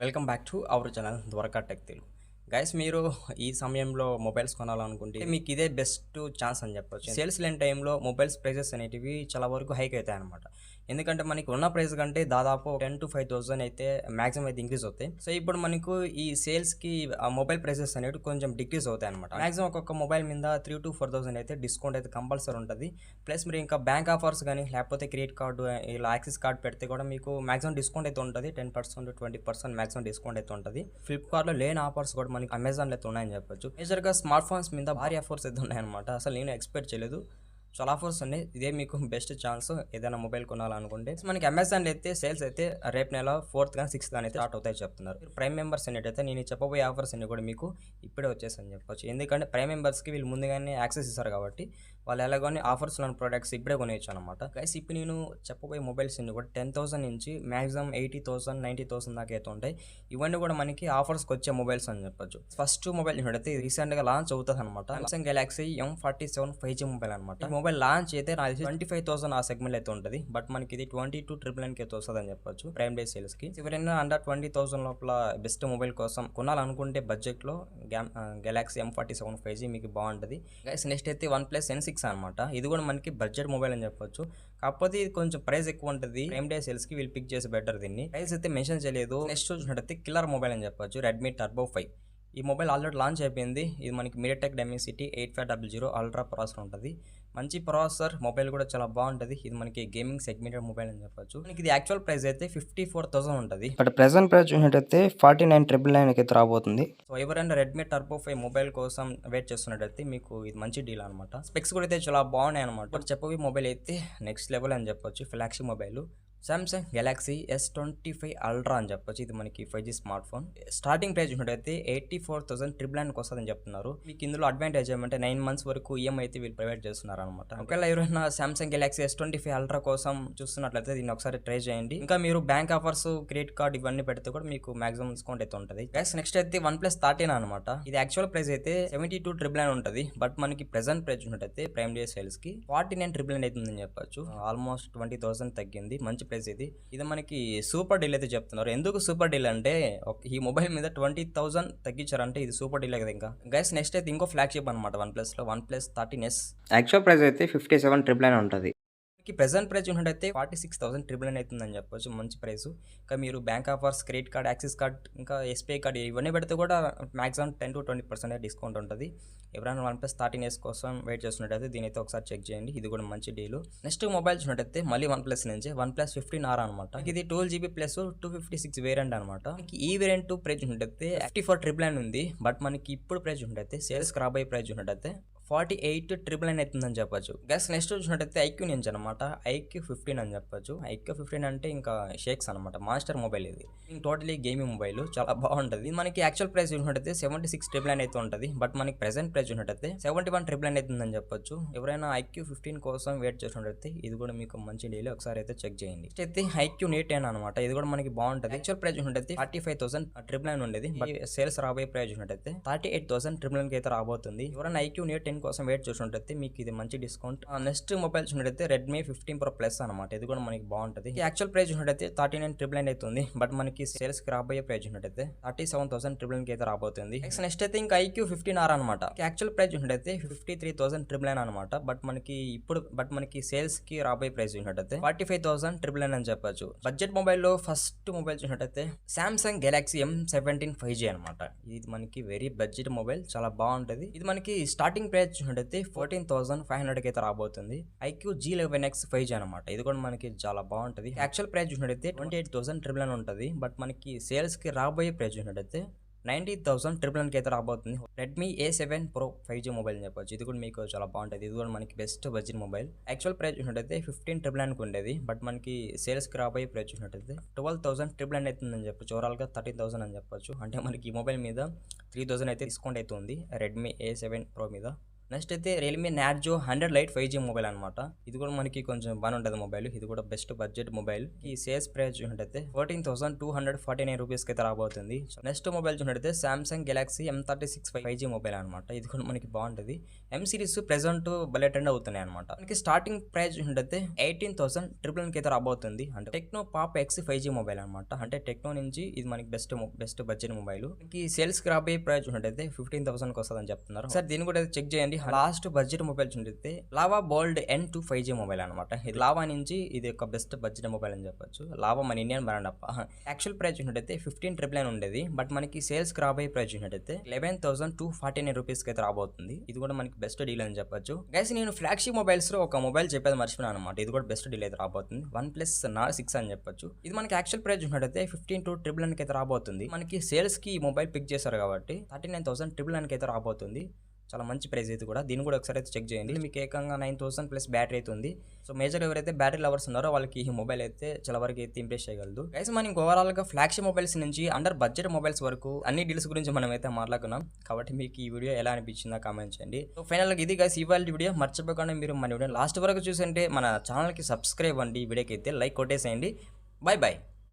Welcome back to our channel Dwaraka tech Telugu. Guys, మీరు ఈ సమయంలో మొబైల్స్ కొనాలనుకుంటే మీకు ఇదే బెస్ట్ ఛాన్స్ అని చెప్పొచ్చు. సేల్స్ లేని టైంలో మొబైల్స్ ప్రైజెస్ అనేటివి చాలా వరకు హైక్ అవుతాయి అనమాట. ఎందుకంటే మనకి ఉన్న ప్రైస్ కంటే దాదాపు 10,000 to 5,000 అయితే మాక్సిమం అయితే ఇంక్రీజ్ అవుతాయి. సో ఇప్పుడు మనకు ఈ సేల్స్కి మొబైల్ ప్రైసెస్ అనేవి కొంచెం డిక్రీజ్ అవుతాయి అనమాట. మాక్సిమం ఒక్కొక్క మొబైల్ మీద 3,000 to 4,000 అయితే డిస్కౌంట్ అయితే కంపల్సరీ ఉంటుంది. ప్లస్ మీరు ఇంకా బ్యాంక్ ఆఫర్స్ కానీ లేకపోతే క్రెడిట్ కార్డు ఇలా యాక్సిస్ కార్డ్ పెడితే కూడా మీకు మాక్సిమం డిస్కౌంట్ అయితే ఉంటుంది. 10% 20% మాక్సిమం డిస్కౌంట్ అయితే ఉంటుంది. ఫ్లిప్కార్ట్లో లేని ఆఫర్స్ కూడా మనకి అమెజాన్లో అయితే ఉన్నాయని చెప్పొచ్చు. మేజర్గా స్మార్ట్ ఫోన్స్ మీద భారీ ఆఫర్స్ అయితే ఉన్నాయన్నమాట. అసలు నేను ఎక్స్పెక్ట్ చేయలేదు. చాలా ఆఫర్స్ ఉన్నాయి. ఇదే మీకు బెస్ట్ ఛాన్స్ ఏదైనా మొబైల్ కొనాలనుకుంటే. మనకి అమెజాన్లో అయితే సేల్స్ అయితే రేపు నెల 4th కానీ 6th కానీ అయితే స్టార్ట్ అవుతాయి చెప్తున్నారు. ప్రైమ్ మెంబర్స్ అనేటైతే నేను చెప్పబోయే ఆఫర్స్ అన్ని కూడా మీకు ఇప్పుడే వచ్చేసని చెప్పొచ్చు. ఎందుకంటే ప్రైమ్ మెంబర్స్కి వీళ్ళు ముందుగానే యాక్సెస్ ఇస్తారు కాబట్టి వాళ్ళు ఎలాగోని ఆఫర్స్ ఉన్న ప్రొడక్ట్స్ ఇప్పుడే కొనేయచ్చు అనమాట. గైస్, ఇప్పుడు నేను చెప్పబోయే మొబైల్స్ అన్ని కూడా 10,000 నుంచి మాక్సిమం 80,000 90,000 దాకా అయితే ఉంటాయి. ఇవన్నీ కూడా మనకి ఆఫర్స్కి వచ్చే మొబైల్స్ అని చెప్పొచ్చు. ఫస్ట్ మొబైల్ చూడైతే రీసెంట్గా లాంచ్ అవుతుంది అనమాట. Samsung Galaxy M47 5G mobile అనమాట. ఈ మొబైల్ లాంచ్ అయితే నాకు 25,000 ఆ సెగ్మెంట్ అయితే ఉంటుంది. బట్ మనకి ఇది 22,999 అయితే వస్తుంది అని చెప్పొచ్చు ప్రైమ్ డే సేల్స్ కి. ఎవరైనా అండర్ 20,000 లోపల బెస్ట్ మొబైల్ కోసం కొనాలనుకుంటే బడ్జెట్ లో గెలాక్సీ M47 5G మీకు బాగుంటుంది. గైస్, నెక్స్ట్ అయితే OnePlus N6 అనమాట. ఇది కూడా మనకి బడ్జెట్ మొబైల్ అని చెప్పొచ్చు. కాకపోతే ఇది కొంచెం ప్రైస్ ఎక్కువ ఉంటుంది. ప్రైమ్ డే సేల్స్ కి వీళ్ళు పిక్ చేసి బెటర్. దీన్ని ప్రైస్ అయితే మెన్షన్ చేయలేదు. నెక్స్ట్ చూసినట్టయితే కిల్లర్ మొబైల్ అని చెప్పొచ్చు, Redmi Turbo 5. ఈ మొబైల్ ఆల్రెడీ లాంచ్ అయిపోయింది. ఇది మనకి MediaTek Dimensity 8500 అల్ట్రా ప్రాసెసర్ ఉంటుంది. మంచి ప్రాసెసర్, మొబైల్ కూడా చాలా బాగుంటుంది. ఇది మనకి గేమింగ్ సెగ్మెంటెడ్ మొబైల్ అని చెప్పొచ్చు. మనకి ఇది యాక్చువల్ ప్రైస్ అయితే 54,000 ఉంటుంది. బట్ ప్రెసెంట్ ప్రైస్ చూసినట్టయితే 49,999 అయితే రాబోతుంది. సో ఎవరైనా Redmi Turbo 5 మొబైల్ కోసం వెయిట్ చేస్తున్నట్టయితే మీకు ఇది మంచి డీల్ అనమాట. స్పెక్స్ కూడా అయితే చాలా బాగున్నాయి అనమాట. బట్ చెప్పవి మొబైల్ అయితే నెక్స్ట్ లెవెల్ అని చెప్పొచ్చు. Flagship mobile Samsung Galaxy S25 ultra అని చెప్పొచ్చు. ఇది మనకి 5G smart phone. Starting price చూసినట్టయితే 84,999 వస్తుందని చెప్తున్నారు. మీకు ఇందులో అడ్వాంటేజ్ ఏమంటే 9 months వరకు ఈఎంఐ అయితే వీళ్ళు ప్రొవైడ్ చేస్తున్నారు అనమాట. ఒకవేళ ఎవరైనా సామ్సంగ్ గెలాక్సీ S25 అల్ట్రా కోసం చూస్తున్నట్లయితే దీన్ని ఒకసారి ట్రై చేయండి. ఇంకా మీరు బ్యాంక్ ఆఫర్స్, క్రెడిట్ కార్డ్ ఇవన్నీ పెడితే కూడా మీకు మాక్సిమం డిస్కౌంట్ అయితే ఉంటుంది. నెక్స్ట్ అయితే OnePlus 13 అనమాట. ఇది యాక్చువల్ ప్రైస్ అయితే 72,999 ఉంటుంది. బట్ మనకి ప్రెసెంట్ ప్రైస్ చూసినట్టయితే ప్రైమ్ డే సేల్స్ కి 49,999 అవుతుందని చెప్పొచ్చు. ఆల్మోస్ట్ 20,000 తగ్గింది. మంచి ఇది మనకి సూపర్ డీల్ అయితే చెప్తున్నారు. ఎందుకు సూపర్ డీల్ అంటే ఈ మొబైల్ మీద 20,000 తగ్గించారంటే ఇది సూపర్ డీల్ కదా. ఇంకా గైస్, నెక్స్ట్ అయితే ఇంకో ఫ్లాగ్షిప్ అనమాట OnePlus లో, OnePlus 13s. యాక్చువల్ ప్రైస్ అయితే 57,999 ఉంటుంది. ప్రెసెంట్ ప్రైస్ చూసినట్టయితే 46,999 అవుతుందని చెప్పొచ్చు. మంచి ప్రైస్. ఇంకా మీరు bank offers, credit card, axis card, ఇంకా ఎస్బీఐ కార్డ్ ఇవన్నీ పెడితే కూడా మాక్సిమం 10 to 20% డిస్కౌంట్ ఉంటుంది. ఎవరైనా OnePlus 13s కోసం వెయిట్ చేస్తున్నట్టయితే దీని అయితే ఒకసారి చెక్ చేయండి. ఇది కూడా మంచి డీల్. నెక్స్ట్ మొబైల్ చూసినట్టయితే మళ్ళీ OnePlus నుంచి OnePlus 15R అనమాట. ఇది 12GB ప్లస్ 256 వేరియంట్ అనమాట. ఈ వేరియంట్ ప్రైస్ చూసినట్టయితే 54,999 ఉంది. బట్ మనకి ఇప్పుడు ప్రైస్ చూసినట్టయితే సేల్స్ రాబోయే ప్రైస్ చూసినట్టయితే 48,999 అవుతుందని చెప్పొచ్చు. గైస్, నెక్స్ట్ చూసినట్టయితే ఐక్యూ నుంచి అనమాట. IQ 15 అని చెప్పొచ్చు. IQ 15 అంటే ఇంకా షేక్స్ అనమాట. మాస్టర్ మొబైల్ ఇది. టోటలీ గేమింగ్ మొబైల్, చాలా బాగుంటుంది. మనకి యాక్చువల్ ప్రైస్ చూసినట్టయితే 76,999 అయితే ఉంటుంది. బట్ మనకి ప్రెసెంట్ ప్రైస్ చూసినట్టయితే 71,999 అవుతుందని చెప్పొచ్చు. ఎవరైనా IQ 15 కోసం వెయిట్ చేసినట్టయితే ఇది కూడా మీకు మంచి డీల్. ఒకసారి అయితే చెక్ చేయండి. అయితే IQ Neo 10 అనమాట. ఇది కూడా మనకి బాగుంటుంది. యాక్చువల్ ప్రైస్ చూసినట్టయితే 45,999 ఉండేది. బట్ సేల్స్ రాబోయే ప్రైస్ చూసినట్టయితే 38,999 అయితే రాబోతుంది. ఎవరైనా IQ Neo 10 కోసం వెయిట్ చూసినట్టయితే మీకు ఇది మంచి డిస్కౌంట్. నెక్స్ట్ మొబైల్ చూసినట్టయితే Redmi 15 Pro Plus అనమాట. ఇది కూడా మనకి బాగుంటుంది. యాక్చువల్ ప్రైస్ చూసినట్టయితే 39,999 అవుతుంది. బట్ మనకి సేల్స్ కి రాబోయే ప్రైస్ చూసినట్టయితే 37,999 అయితే రాబోతుంది. నెక్స్ట్ అయితే ఇంకా IQ 15R అనమాట. యాక్చువల్ ప్రైస్ చూసినట్టయితే 53,999 అనమాట. బట్ మనకి సేల్స్ కి రాబోయే ప్రైస్ చూసినట్టయితే 45,999 అని చెప్పొచ్చు. బడ్జెట్ మొబైల్లో ఫస్ట్ మొబైల్ చూసినట్టయితే సామ్సంగ్ గెలాక్సీ M17 5G అనమాట. ఇది మనకి వెరీ బడ్జెట్ మొబైల్, చాలా బాగుంటుంది. ఇది మనకి స్టార్టింగ్ ప్రైస్ చూసినట్టయితే 14,500 అయితే రాబోతుంది. IQ G11X 5G అనమాట. ఇది కూడా మనకి చాలా బాగుంటుంది. యాక్చువల్ ప్రైస్ చూసినట్టయితే 28,999 ఉంటుంది. బట్ మనకి సేల్స్ కి రాబోయే ప్రైస్ చూసినట్టయితే 90,999 అయితే రాబోతుంది. Redmi A7 Pro 5G mobile అని చెప్పొచ్చు. ఇది కూడా మీకు చాలా బాగుంటుంది. ఇది కూడా మనకి best budget mobile. Actual price చూసినట్టయితే 15,999 ఉండేది. బట్ మనకి సేల్స్ కి రాబోయే ప్రైస్ చూసినట్టయితే 12,999 అవుతుందని చెప్పొచ్చు. ఓవరాల్ గా 13,000 అని చెప్పొచ్చు. అంటే మనకి ఈ మొబైల్ మీద 3,000 అయితే డిస్కౌంట్ అయితే ఉంది Redmi A7 Pro మీద. నెక్స్ట్ అయితే Realme Narzo 100 light 5G mobile అనమాట. ఇది కూడా మనకి కొంచెం బాగానే ఉంటుంది మొబైల్. ఇది కూడా బెస్ట్ బడ్జెట్ మొబైల్. ఈ సేల్స్ ప్రైస్ చూసినట్టయితే 14,249 రూపీస్కి అయితే రాబోతుంది. నెక్స్ట్ మొబైల్ చూసినట్టయితే Samsung Galaxy M36 5G mobile అనమాట. ఇది కూడా మనకి బాగుంటుంది. M సిరీస్ ప్రెసెంట్ భలే ట్రెండ్ అవుతున్నాయి అనమాట. మనకి స్టార్టింగ్ ప్రైస్ చూసినట్టయితే 18,000 అయితే రాబోతుంది. అంటే techno pop X 5G mobile అనమాట. అంటే టెక్నో నుంచి ఇది మనకి బెస్ట్ బడ్జెట్ మొబైల్. మనకి సేల్స్ కి రాబోయే ప్రైస్ చూసినట్టయితే 15,000కి వస్తుందని చెప్తున్నారు. సార్ దీన్ని కూడా చెక్ చేయండి. లాస్ట్ బడ్జెట్ మొబైల్ చూసినట్టయితే లావా బోల్డ్ N2 5G మొబైల్ అనమాట. ఇది లావా నుంచి ఇది ఒక బెస్ట్ బడ్జెట్ మొబైల్ అని చెప్పొచ్చు. లావా మన ఇండియన్ బ్రాండ్ అప్ప. యాక్చువల్ ప్రైస్ చూసినట్టయితే 15,999 ఉండేది. బట్ మనకి సేల్స్ కి రాబోయే ప్రైస్ చూసినట్టయితే 11,249 రూపీస్కి అయితే రాబోతుంది. ఇది కూడా మనకి బెస్ట్ డీల్ అని చెప్పొచ్చు. గైస్ నేను ఫ్లాగ్షిప్ మొబైల్స్ లో ఒక మొబైల్ చెప్పేది మర్చిపోయాను అనమాట. ఇది కూడా బెస్ట్ డీల్ అయితే రాబోతుంది. OnePlus Nord 6 అని చెప్పొచ్చు. ఇది మనకి యాక్చువల్ ప్రైస్ చూసినట్టయితే 15,999 అయితే రాబోతుంది. మనకి సేల్స్ కి ఈ మొబైల్ పిక్ చేశారు కాబట్టి 39,999 అయితే రాబోతుంది. చాలా మంచి ప్రైస్ అయితే కూడా. దీన్ని కూడా ఒకసారి అయితే చెక్ చేయండి. మీకు ఏకంగా 9,000 ప్లస్ బ్యాటరీ అయితే ఉంది. సో మేజర్ ఎవరైతే బ్యాటరీ లవర్స్ ఉన్నారో వాళ్ళకి ఈ మొబైల్ అయితే చాలా వరకు అయితే ఇంప్రెస్ చేయగలదు. గైస్ మనం ఓవరాల్ గా ఫ్లాగ్షిప్ మొబైల్స్ నుంచి అండర్ బడ్జెట్ మొబైల్స్ వరకు అన్ని డీల్స్ గురించి మనం అయితే మాట్లాడుకున్నాం. కాబట్టి మీకు ఈ వీడియో ఎలా అనిపించిందో కామెంట్ చేయండి. సో ఫైనల్ గా ఇది గైస్ ఇవాళ వీడియో. మర్చిపోకుండా మీరు మన వీడియో లాస్ట్ వరకు చూసంటే మన ఛానల్ కి సబ్స్క్రైబ్ అండి. ఈ వీడియోకి అయితే లైక్ కొట్టేసేయండి. By by.